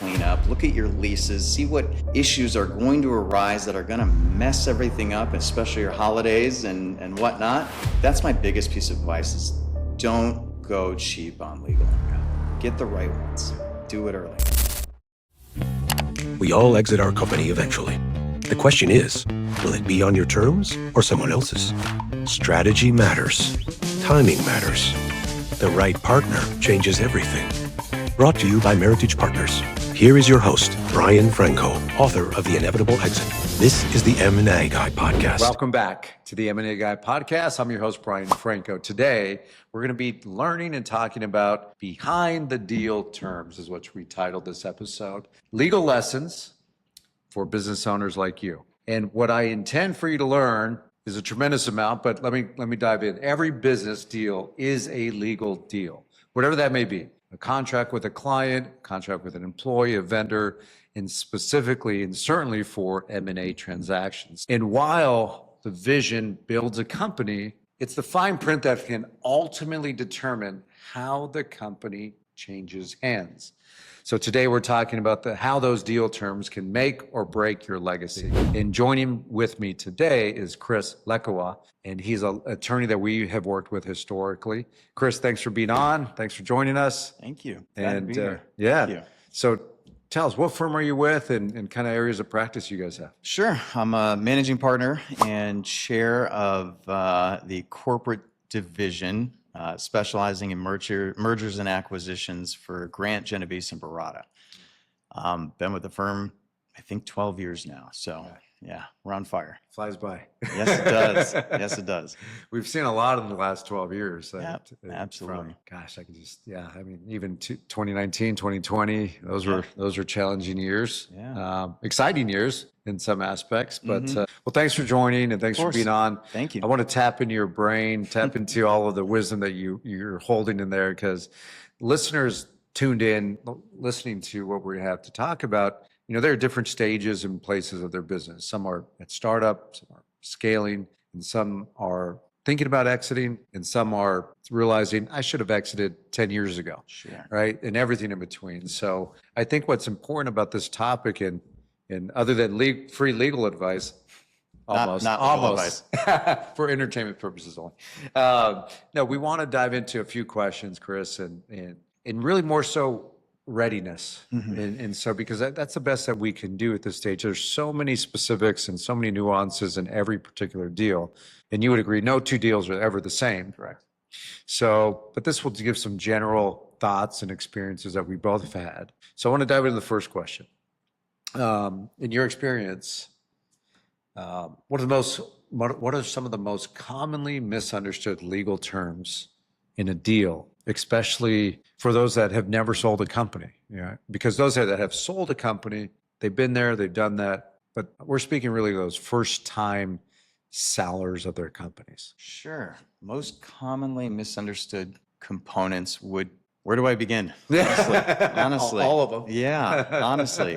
cleanup, look at your leases, see what issues are going to arise that are going to mess everything up, especially your holidays and whatnot. That's my biggest piece of advice is don't go cheap on legal. Get the right ones. Do it early. We all exit our company eventually. The question is, will it be on your terms or someone else's? Strategy matters. Timing matters. The right partner changes everything. Brought to you by Meritage Partners. Here is your host, Brian Franco, author of The Inevitable Exit. This is the M&A Guy Podcast. Welcome back to the M&A Guy Podcast. I'm your host, Brian Franco. Today, we're going to be learning and talking about behind the deal terms, is what we titled this episode. Legal lessons for business owners like you. And what I intend for you to learn is a tremendous amount, but let me dive in. Every business deal is a legal deal, whatever that may be. A contract with a client, contract with an employee, a vendor, and specifically and certainly for M&A transactions. And while the vision builds a company, it's the fine print that can ultimately determine how the company changes hands. So today we're talking about how those deal terms can make or break your legacy. And joining with me today is Chris Lekawa, and he's an attorney that we have worked with historically. Chris, thanks for being on. Thanks for joining us. Thank you. Glad to be here. Yeah. Thank you. So tell us, what firm are you with and kind of areas of practice you guys have? Sure. I'm a managing partner and chair of the corporate division, specializing in mergers and acquisitions for Grant, Genovese, and Baratta. Been with the firm, I think, 12 years now. So, yeah, we're on fire. Flies by. Yes, it does. Yes, it does. We've seen a lot in the last 12 years. Yeah, absolutely. Even 2019, 2020, those were challenging years. Yeah. Exciting years in some aspects. But well, thanks for joining and thanks for being on. Thank you. I want to tap into your brain, tap into all of the wisdom that you're holding in there, because listeners tuned in, listening to what we have to talk about. You know, there are different stages and places of their business. Some are at startup, some are scaling, and some are thinking about exiting, and some are realizing I should have exited 10 years ago. Sure. Right? And everything in between. So I think what's important about this topic, and other than free legal advice, almost for entertainment purposes only. No, we want to dive into a few questions, Chris, and really more so readiness. And so, because that's the best that we can do at this stage. There's so many specifics and so many nuances in every particular deal. And you would agree, no two deals are ever the same. Correct. So, but this will give some general thoughts and experiences that we both have had. So I want to dive into the first question. In your experience, what are some of the most commonly misunderstood legal terms in a deal, especially for those that have never sold a company? Yeah, because those that have sold a company, they've been there, they've done that, but we're speaking really those first-time sellers of their companies. Sure. Most commonly misunderstood components would, where do I begin? Honestly. All of them. Yeah, honestly.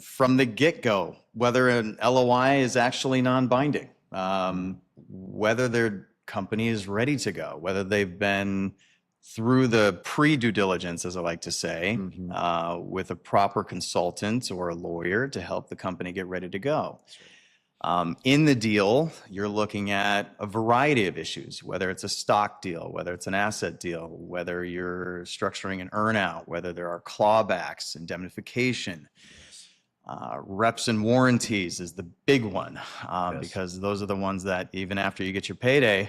From the get-go, whether an LOI is actually non-binding, whether their company is ready to go, whether they've been through the pre-due diligence, as I like to say, with a proper consultant or a lawyer to help the company get ready to go. In the deal, you're looking at a variety of issues, whether it's a stock deal, whether it's an asset deal, whether you're structuring an earnout, whether there are clawbacks, indemnification. Reps and warranties is the big one, because those are the ones that even after you get your payday,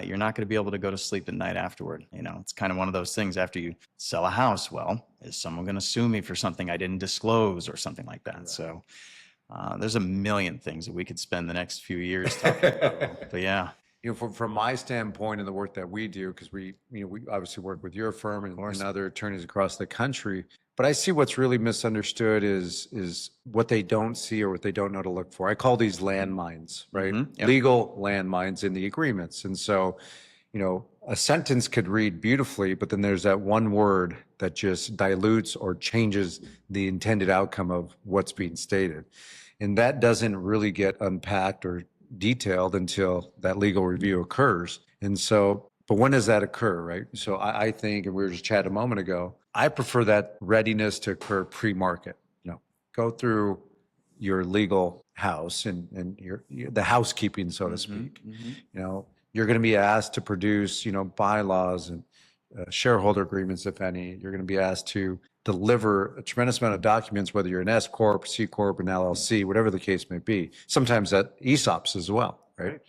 you're not going to be able to go to sleep at night afterward. You know, it's kind of one of those things after you sell a house. Well, is someone going to sue me for something I didn't disclose or something like that? Right. So there's a million things that we could spend the next few years talking about. But yeah. You know, from my standpoint and the work that we do, because we obviously work with your firm and other attorneys across the country, but I see what's really misunderstood is what they don't see or what they don't know to look for. I call these landmines, right? Yep. Legal landmines in the agreements. And so, you know, a sentence could read beautifully, but then there's that one word that just dilutes or changes the intended outcome of what's being stated. And that doesn't really get unpacked or detailed until that legal review occurs. And so, but when does that occur, right? So I think, and we were just chatting a moment ago, I prefer that readiness to occur pre-market. Go through your legal house and the housekeeping, so to speak. You're going to be asked to produce, bylaws and shareholder agreements, if any. You're going to be asked to deliver a tremendous amount of documents, whether you're an S corp, C corp, an LLC, whatever the case may be. Sometimes that ESOPs as well, right?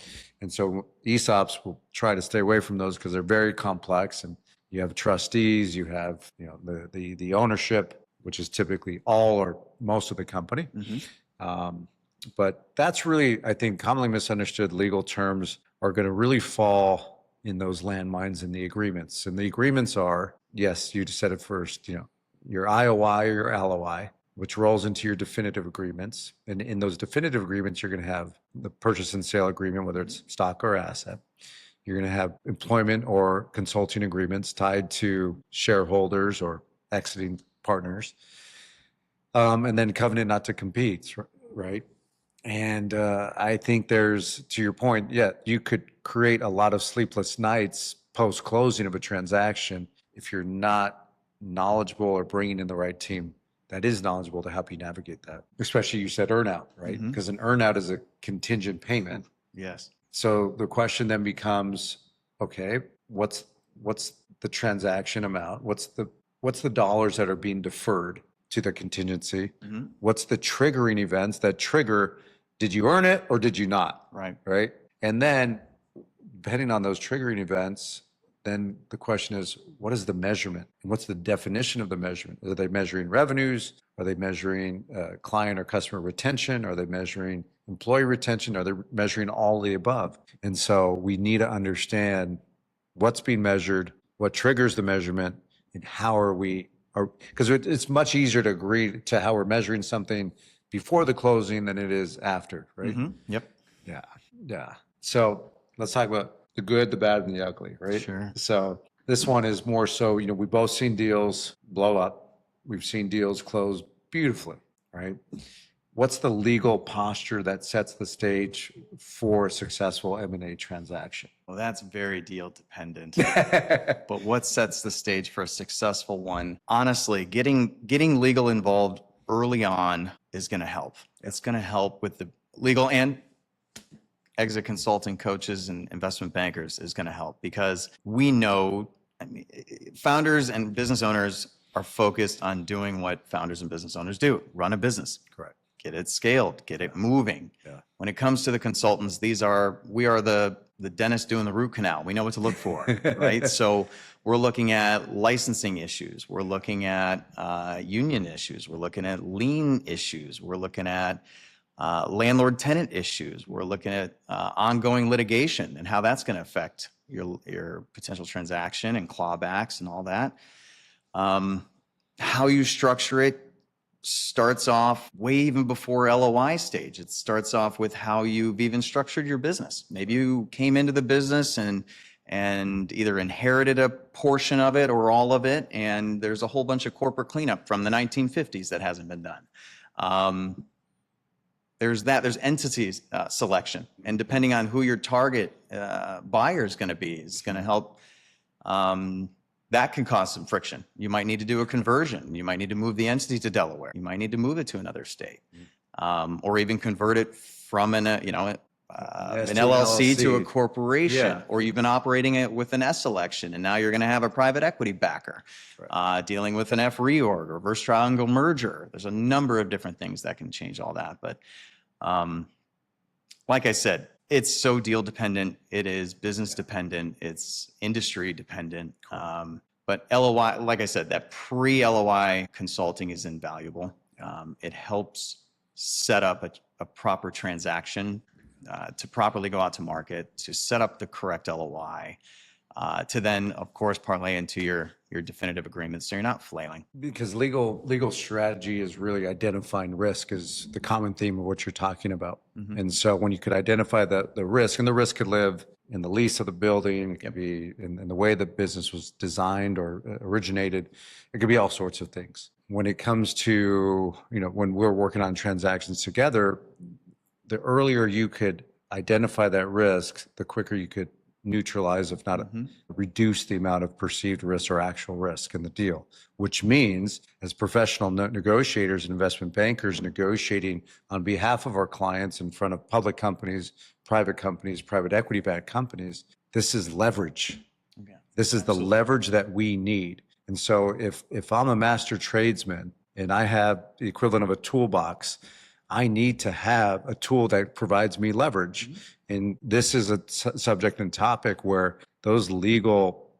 And so ESOPs will try to stay away from those because they're very complex, and you have trustees, you have the ownership, which is typically all or most of the company. But that's really, I think, commonly misunderstood. Legal terms are going to really fall in those landmines in the agreements. And the agreements are, yes, you just said it first, your IOI or your LOI, which rolls into your definitive agreements. And in those definitive agreements, you're going to have the purchase and sale agreement, whether it's stock or asset. You're going to have employment or consulting agreements tied to shareholders or exiting partners. And then covenant not to compete, right? And I think there's, to your point, you could create a lot of sleepless nights post-closing of a transaction if you're not knowledgeable or bringing in the right team that is knowledgeable to help you navigate that. Especially, you said earnout, right? Because an earnout is a contingent payment. Yes. So the question then becomes, okay, what's the transaction amount? What's the dollars that are being deferred to the contingency? What's the triggering events that trigger, did you earn it or did you not? Right. And then depending on those triggering events, then the question is, what is the measurement? And what's the definition of the measurement? Are they measuring revenues? Are they measuring client or customer retention? Are they measuring employee retention? Are they measuring all the above? And so we need to understand what's being measured, what triggers the measurement, and how are we, because it's much easier to agree to how we're measuring something before the closing than it is after, right? Yep. Yeah. So let's talk about the good, the bad, and the ugly, right? Sure. So this one is more so, we've both seen deals blow up. We've seen deals close beautifully, right? What's the legal posture that sets the stage for a successful M&A transaction? Well, that's very deal dependent. But what sets the stage for a successful one? Honestly, getting legal involved early on is going to help. It's going to help with the legal, and exit consulting coaches and investment bankers is going to help, because we know, founders and business owners are focused on doing what founders and business owners do: run a business. Correct. Get it scaled, get it moving. Yeah. When it comes to the consultants, we are the dentist doing the root canal. We know what to look for, right? So we're looking at licensing issues. We're looking at union issues. We're looking at lien issues. We're looking at landlord-tenant issues. We're looking at ongoing litigation and how that's going to affect your potential transaction and clawbacks and all that. How you structure it starts off way even before LOI stage. It starts off with how you've even structured your business. Maybe you came into the business and either inherited a portion of it or all of it, and there's a whole bunch of corporate cleanup from the 1950s that hasn't been done. There's entities selection, and depending on who your target buyer is going to be, is going to help. That can cause some friction. You might need to do a conversion. You might need to move the entity to Delaware. You might need to move it to another state, or even convert it from an LLC to a corporation, or you've been operating it with an S election, and now you're going to have a private equity backer, dealing with an F reorg or reverse triangle merger. There's a number of different things that can change all that. But like I said, it's so deal dependent. It is business dependent. It's industry dependent. But LOI, like I said, that pre-LOI consulting is invaluable. It helps set up a proper transaction to properly go out to market, to set up the correct LOI, to then, of course, parlay into your definitive agreement, so you're not flailing. Because legal strategy is really identifying risk is the common theme of what you're talking about. And so when you could identify the risk, and the risk could live in the lease of the building, it could be in the way the business was designed or originated, it could be all sorts of things. When it comes to, when we're working on transactions together, the earlier you could identify that risk, the quicker you could neutralize, if not reduce the amount of perceived risk or actual risk in the deal, which means as professional negotiators and investment bankers negotiating on behalf of our clients in front of public companies, private equity-backed companies, this is leverage. Okay. This is the leverage that we need. And so if I'm a master tradesman and I have the equivalent of a toolbox, I need to have a tool that provides me leverage. And this is a subject and topic where those legal,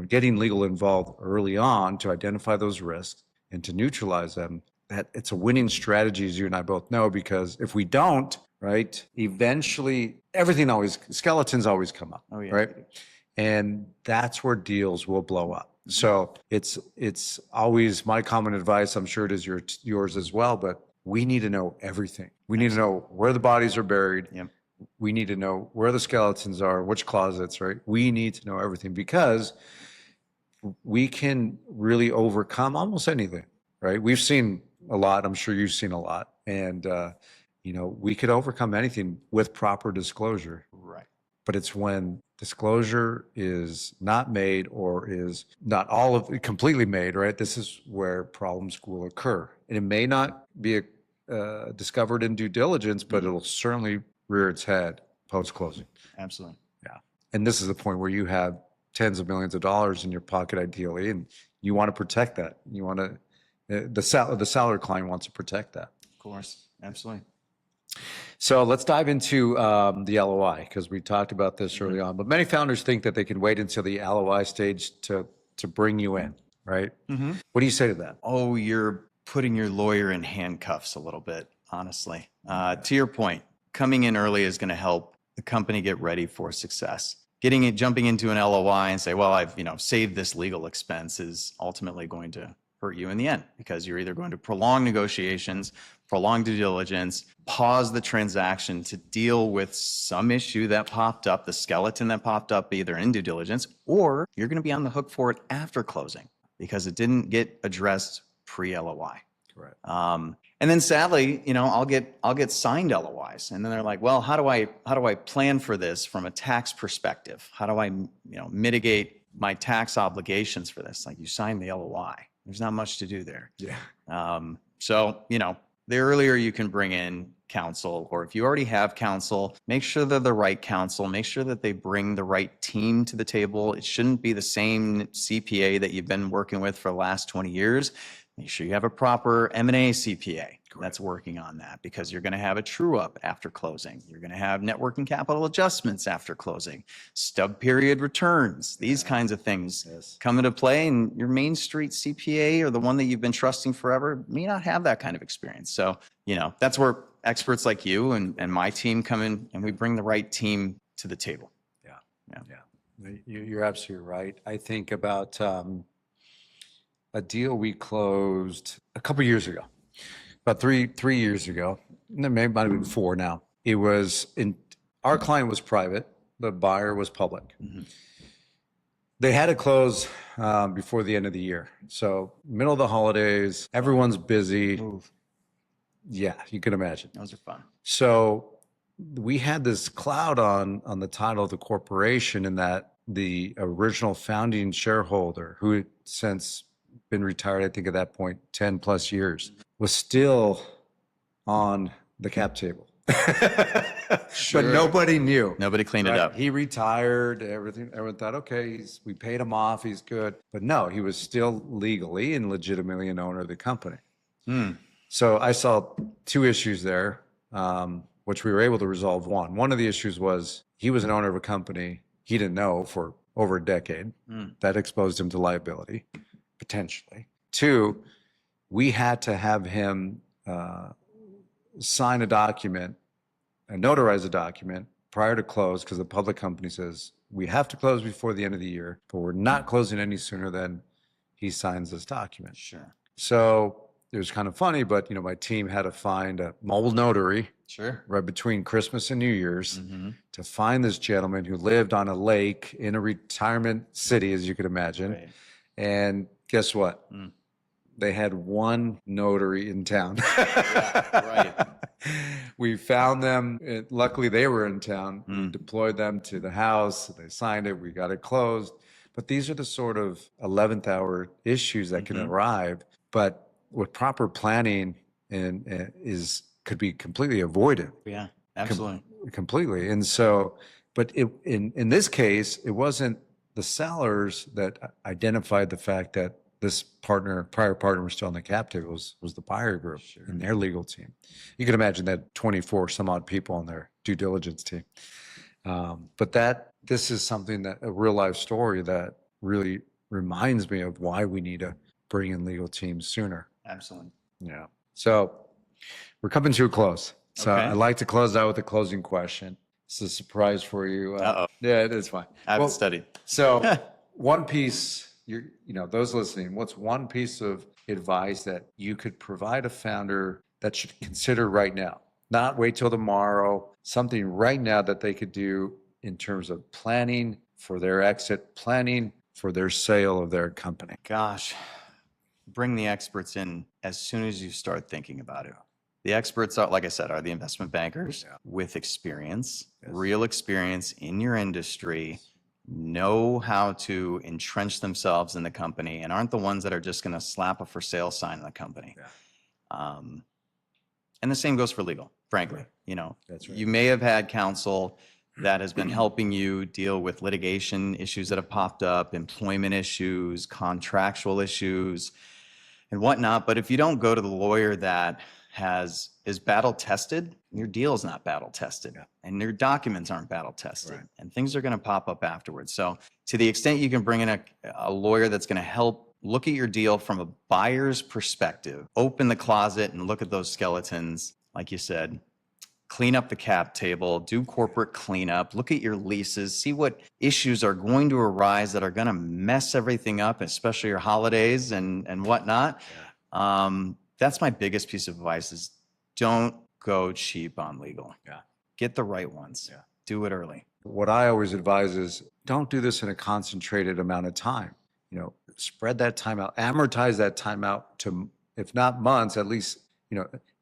getting legal involved early on to identify those risks and to neutralize them, that it's a winning strategy, as you and I both know, because if we don't, right, eventually skeletons always come up, right? And that's where deals will blow up. So it's always my common advice. I'm sure it is yours as well, but we need to know everything. We need to know where the bodies are buried. Yep. We need to know where the skeletons are, which closets, right? We need to know everything because we can really overcome almost anything, right? We've seen a lot. I'm sure you've seen a lot. And, we could overcome anything with proper disclosure. Right. But it's when disclosure is not made or is not all of it completely made, right? This is where problems will occur. And it may not be discovered in due diligence, but it'll certainly rear its head post-closing. Absolutely. Yeah. And this is the point where you have tens of millions of dollars in your pocket, ideally, and you want to protect that. You want to, the seller client wants to protect that. Of course. Absolutely. So let's dive into the LOI, because we talked about this early on. But many founders think that they can wait until the LOI stage to bring you in, right? What do you say to that? Oh, you're putting your lawyer in handcuffs a little bit, honestly. To your point, coming in early is going to help the company get ready for success. Jumping into an LOI and say, well, I've saved this legal expense is ultimately going to hurt you in the end, because you're either going to prolong negotiations, prolong due diligence, pause the transaction to deal with some issue that popped up, the skeleton that popped up either in due diligence, or you're going to be on the hook for it after closing because it didn't get addressed pre-LOI. Correct. And then sadly, I'll get signed LOIs, and then they're like, well, how do I plan for this from a tax perspective? How do I mitigate my tax obligations for this? Like, you signed the LOI. There's not much to do there. Yeah. So, the earlier you can bring in counsel, or if you already have counsel, make sure they're the right counsel. Make sure that they bring the right team to the table. It shouldn't be the same CPA that you've been working with for the last 20 years. Make sure you have a proper M&A CPA that's working on that, because you're going to have a true up after closing. You're going to have net working capital adjustments after closing, stub period returns, these kinds of things come into play. And your Main Street CPA, or the one that you've been trusting forever, may not have that kind of experience. So, that's where experts like you and my team come in, and we bring the right team to the table. Yeah. You're absolutely right. I think about a deal we closed a couple years ago, about three years ago. Maybe might have been 4 now. It was our client was private, the buyer was public. They had to close before the end of the year. So middle of the holidays, everyone's busy. Yeah, you can imagine. Those are fun. So we had this cloud on the title of the corporation, in that the original founding shareholder, who had since been retired, I think at that point, 10 plus years, was still on the cap table. But nobody knew. Nobody cleaned it up. He retired, everyone thought, okay, we paid him off, he's good. But no, he was still legally and legitimately an owner of the company. So I saw 2 issues there, which we were able to resolve. One of the issues was he was an owner of a company he didn't know for over a decade. That exposed him to liability, potentially. 2, we had to have him sign a document and notarize a document prior to close, because the public company says we have to close before the end of the year, but we're not closing any sooner than he signs this document. Sure. So it was kind of funny, but my team had to find a mobile notary right between Christmas and New Year's to find this gentleman who lived on a lake in a retirement city, as you could imagine. Right. And guess what? They had one notary in town. Right. We found them. Luckily, they were in town. We deployed them to the house. They signed it. We got it closed. But these are the sort of 11th hour issues that can arrive. But with proper planning could be completely avoided. Yeah, absolutely. Completely. And so, but in this case, it wasn't the sellers that identified the fact that this prior partner was still on the cap table, was the buyer group and their legal team. You can imagine that 24 some odd people on their due diligence team. But this is something a real life story that really reminds me of why we need to bring in legal teams sooner. Absolutely. Yeah. So we're coming to a close. So Okay. I'd like to close out with a closing question. It's a surprise for you. Uh-oh. Yeah, it is fine. I haven't studied. So one piece, those listening, what's one piece of advice that you could provide a founder that should consider right now? Not wait till tomorrow, something right now that they could do in terms of planning for their exit, planning for their sale of their company. Gosh, bring the experts in as soon as you start thinking about it. The experts are, like I said, are the investment bankers with experience, real experience in your industry, know how to entrench themselves in the company, and aren't the ones that are just going to slap a for sale sign on the company. And the same goes for legal, frankly. That's right. You may have had counsel that has been helping you deal with litigation issues that have popped up, employment issues, contractual issues, and whatnot. But if you don't go to the lawyer that is battle tested, your deal is not battle tested, and your documents aren't battle tested, and things are going to pop up afterwards. So to the extent you can bring in a lawyer that's going to help look at your deal from a buyer's perspective, open the closet and look at those skeletons, like you said, clean up the cap table, do corporate cleanup, look at your leases, see what issues are going to arise that are going to mess everything up, especially your holidays and whatnot. That's my biggest piece of advice is don't go cheap on legal. Get the right ones. Do it early. What I always advise is don't do this in a concentrated amount of time. Spread that time out, amortize that time out to, if not months, at least,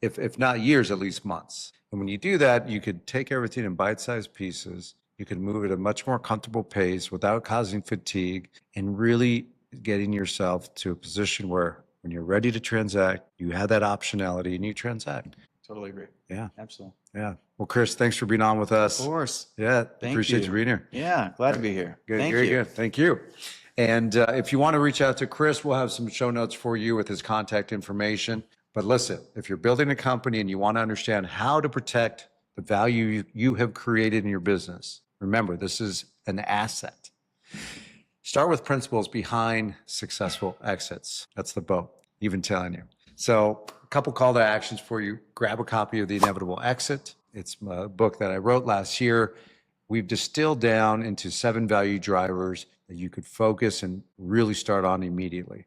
if not years, at least months. And when you do that, you could take everything in bite-sized pieces. You can move at a much more comfortable pace without causing fatigue and really getting yourself to a position where when you're ready to transact, you have that optionality and you transact. Totally agree. Yeah. Absolutely. Yeah. Well, Chris, thanks for being on with us. Of course. Yeah. Thank Appreciate you. you being here. Yeah. Glad to be here. Good. Thank Very you. good. Thank you. And if you want to reach out to Chris, we'll have some show notes for you with his contact information. But listen, if you're building a company and you want to understand how to protect the value you have created in your business, remember, this is an asset. Start with principles behind successful exits. That's the boat, even telling you. So a couple call to actions for you. Grab a copy of The Inevitable Exit. It's a book that I wrote last year. We've distilled down into 7 value drivers that you could focus and really start on immediately.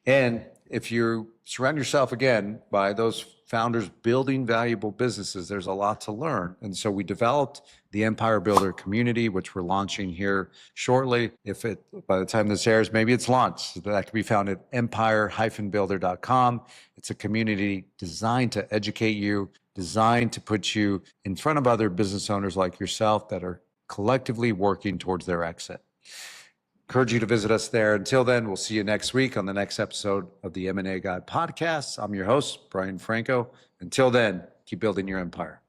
And if you surround yourself again by those founders building valuable businesses, there's a lot to learn. And so we developed the Empire Builder community, which we're launching here shortly. By the time this airs, maybe it's launched. That can be found at empire-builder.com. It's a community designed to educate you, designed to put you in front of other business owners like yourself that are collectively working towards their exit. Encourage you to visit us there. Until then, we'll see you next week on the next episode of the M&A Guy Podcast. I'm your host, Brian Franco. Until then, keep building your empire.